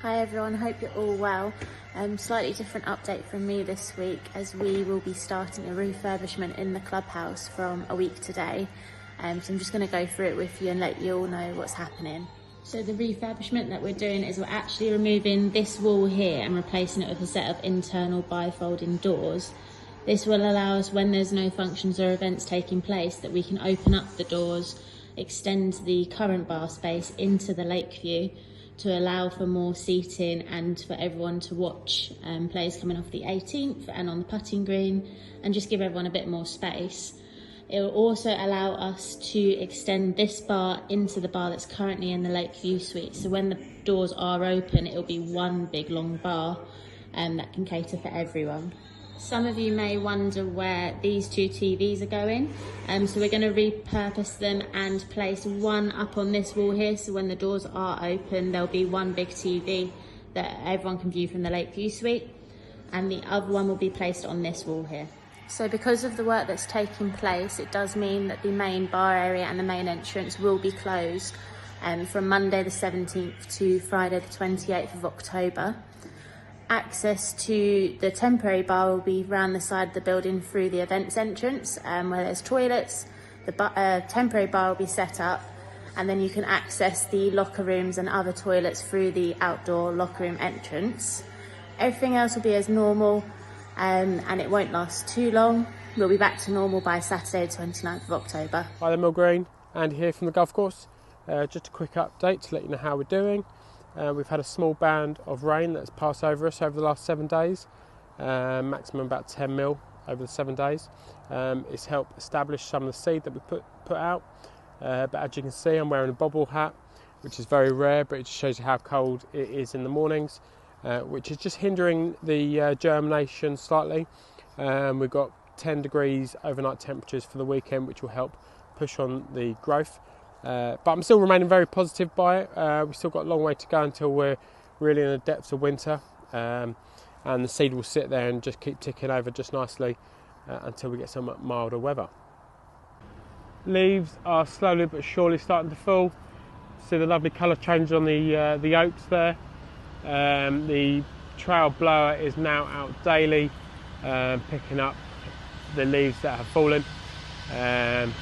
Hi everyone, hope you're all well. Slightly different update from me this week as we will be starting a refurbishment in the clubhouse from a week today. So I'm just going to go through it with you and let you all know what's happening. So the refurbishment that we're doing is we're actually removing this wall here and replacing it with a set of internal bifolding doors. This will allow us, when there's no functions or events taking place, that we can open up the doors, extend the current bar space into the Lakeview to allow for more seating and for everyone to watch players coming off the 18th and on the putting green, and just give everyone a bit more space. It will also allow us to extend this bar into the bar that's currently in the Lakeview suite. So when the doors are open, it will be one big long bar that can cater for everyone. Some of you may wonder where these two TVs are going. So we're going to repurpose them and place one up on this wall here. So when the doors are open, there'll be one big TV that everyone can view from the Lakeview suite. And the other one will be placed on this wall here. So because of the work that's taking place, it does mean that the main bar area and the main entrance will be closed from Monday the 17th to Friday the 28th of October. Access to the temporary bar will be around the side of the building through the events entrance where there's toilets. The temporary bar will be set up, and then you can access the locker rooms and other toilets through the outdoor locker room entrance. Everything else will be as normal and it won't last too long. We'll be back to normal by Saturday the 29th of October. Hi there, Mill Green, Andy here from the golf course. Just a quick update to let you know how we're doing. We've had a small band of rain that's passed over us over the last 7 days, maximum about 10 mil over the 7 days. It's helped establish some of the seed that we put out, but as you can see, I'm wearing a bobble hat, which is very rare, but it just shows you how cold it is in the mornings, which is just hindering the germination slightly. We've got 10 degrees overnight temperatures for the weekend, which will help push on the growth. But I'm still remaining very positive by it. We've still got a long way to go until we're really in the depths of winter, and the seed will sit there and just keep ticking over just nicely until we get some milder weather. Leaves are slowly but surely starting to fall. See the lovely colour change on the oaks there. The trail blower is now out daily, picking up the leaves that have fallen.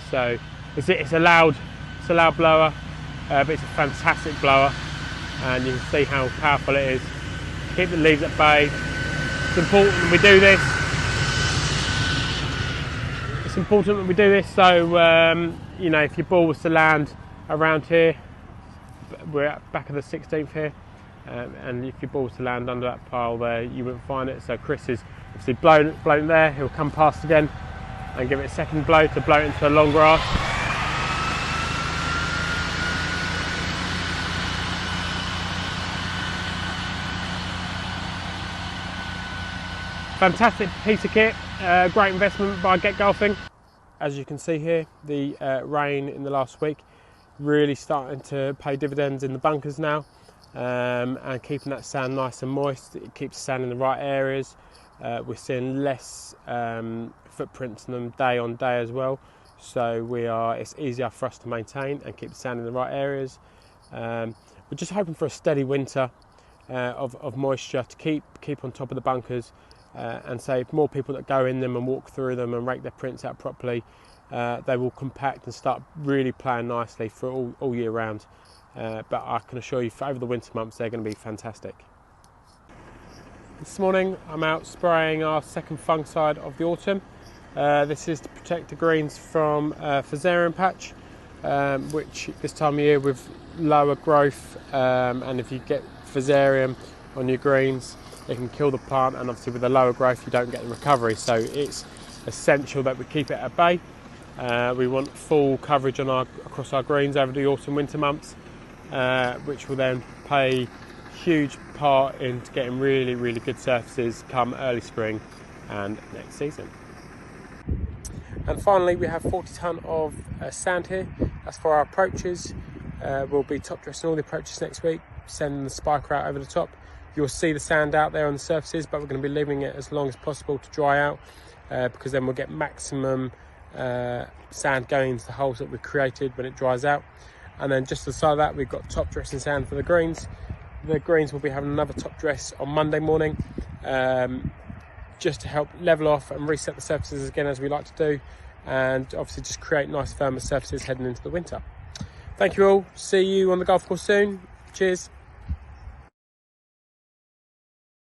So it's a loud blower, but it's a fantastic blower, and you can see how powerful it is. Keep the leaves at bay. It's important that we do this. It's important that we do this. So you know, if your ball was to land around here, we're at back of the 16th here, and if your ball was to land under that pile there, you wouldn't find it. So Chris is obviously blown there. He'll come past again and give it a second blow to blow it into a long grass. Fantastic piece of kit, great investment by Get Golfing. As you can see here, the rain in the last week really starting to pay dividends in the bunkers now, and keeping that sand nice and moist. It keeps the sand in the right areas. We're seeing less footprints in them day on day as well, so it's easier for us to maintain and keep the sand in the right areas. We're just hoping for a steady winter of moisture to keep on top of the bunkers. And so more people that go in them and walk through them and rake their prints out properly, they will compact and start really playing nicely for all year round. But I can assure you, for over the winter months, they're going to be fantastic. This morning I'm out spraying our second fungicide of the autumn. This is to protect the greens from Fusarium patch, which this time of year with lower growth, and if you get Fusarium on your greens, it can kill the plant, and obviously with the lower growth you don't get the recovery, so it's essential that we keep it at bay. We want full coverage across our greens over the autumn winter months, which will then play a huge part into getting really, really good surfaces come early spring and next season. And finally, we have 40 tonne of sand here. That's for our approaches. We'll be top dressing all the approaches next week, sending the spiker out over the top. You'll see the sand out there on the surfaces, but we're going to be leaving it as long as possible to dry out, because then we'll get maximum sand going into the holes that we've created when it dries out. And then just to the side of that, we've got top dressing sand for the greens, the greens will be having another top dress on Monday morning, just to help level off and reset the surfaces again, as we like to do, and obviously just create nice firmer surfaces heading into the winter. Thank you all. See you on the golf course soon. Cheers.